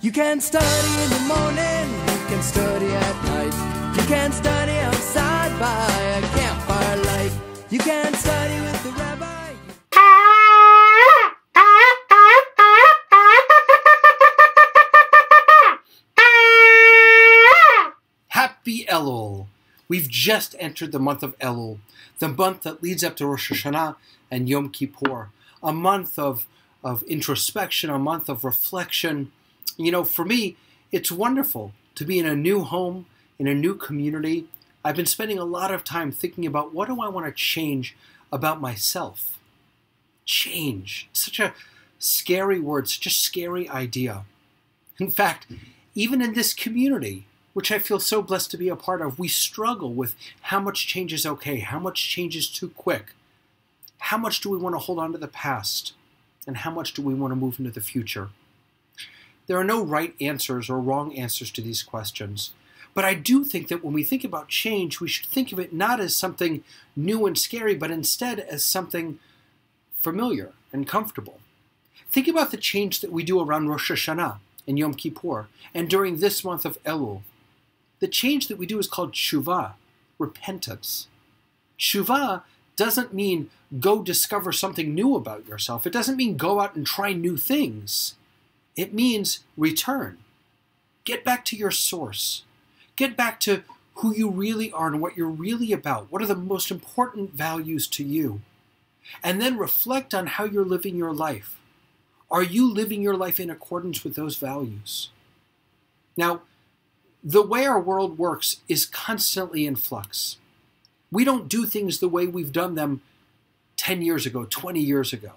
You can study in the morning, you can study at night. You can study outside by a campfire light. You can study with the Rabbi. Happy Elul! We've just entered the month of Elul, the month that leads up to Rosh Hashanah and Yom Kippur, a month of introspection, a month of reflection. You know, for me, it's wonderful to be in a new home, in a new community. I've been spending a lot of time thinking about what do I want to change about myself. Change. Such a scary word, such a scary idea. In fact, even in this community, which I feel so blessed to be a part of, we struggle with how much change is okay, how much change is too quick, how much do we want to hold on to the past, and how much do we want to move into the future. There are no right answers or wrong answers to these questions, but I do think that when we think about change, we should think of it not as something new and scary, but instead as something familiar and comfortable. Think about the change that we do around Rosh Hashanah and Yom Kippur, and during this month of Elul. The change that we do is called tshuva, repentance. Tshuva doesn't mean go discover something new about yourself. It doesn't mean go out and try new things. It means return. Get back to your source. Get back to who you really are and what you're really about. What are the most important values to you? And then reflect on how you're living your life. Are you living your life in accordance with those values? Now, the way our world works is constantly in flux. We don't do things the way we've done them 10 years ago, 20 years ago.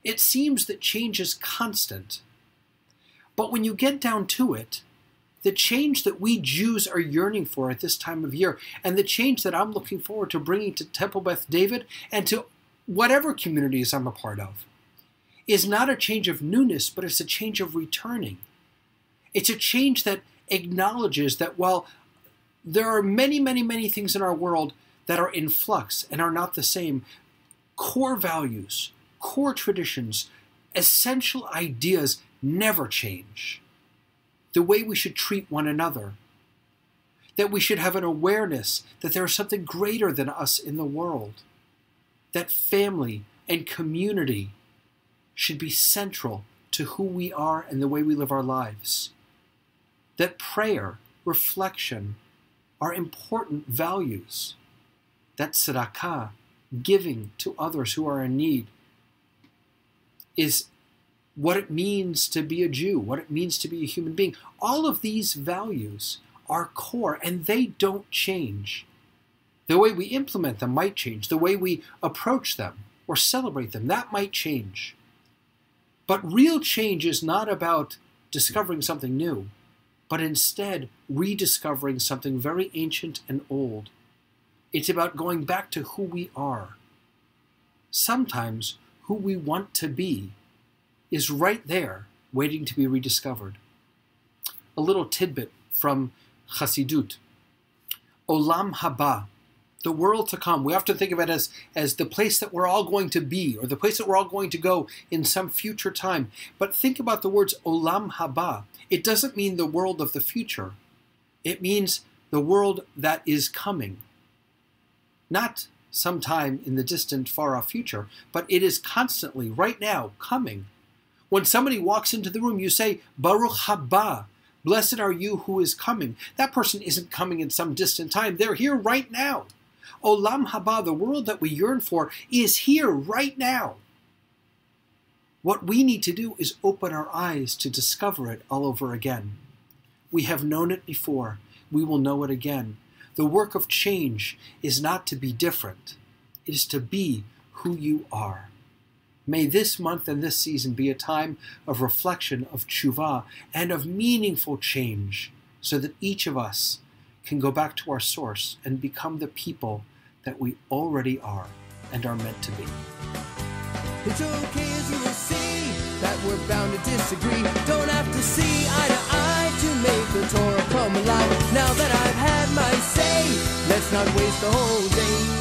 It seems that change is constant. But when you get down to it, the change that we Jews are yearning for at this time of year, and the change that I'm looking forward to bringing to Temple Beth David and to whatever communities I'm a part of, is not a change of newness, but it's a change of returning. It's a change that acknowledges that while there are many, many, many things in our world that are in flux and are not the same, core values, core traditions, essential ideas never change. The way we should treat one another, that we should have an awareness that there is something greater than us in the world, that family and community should be central to who we are and the way we live our lives, that prayer, reflection are important values, that tzedakah, giving to others who are in need, is what it means to be a Jew, what it means to be a human being. All of these values are core and they don't change. The way we implement them might change. The way we approach them or celebrate them, that might change. But real change is not about discovering something new, but instead rediscovering something very ancient and old. It's about going back to who we are. Sometimes who we want to be is right there, waiting to be rediscovered. A little tidbit from Chassidut. Olam haba, the world to come. We often think of it as the place that we're all going to be, or the place that we're all going to go in some future time. But think about the words Olam haba. It doesn't mean the world of the future. It means the world that is coming. Not sometime in the distant, far-off future, but it is constantly, right now, coming. When somebody walks into the room, you say, Baruch haba, blessed are you who is coming. That person isn't coming in some distant time. They're here right now. Olam haba, the world that we yearn for, is here right now. What we need to do is open our eyes to discover it all over again. We have known it before. We will know it again. The work of change is not to be different. It is to be who you are. May this month and this season be a time of reflection, of tshuva, and of meaningful change, so that each of us can go back to our source and become the people that we already are and are meant to be. It's okay as you will see that we're bound to disagree. Don't have to see eye to eye to make the Torah come alive. Now that I've had my say, let's not waste the whole day.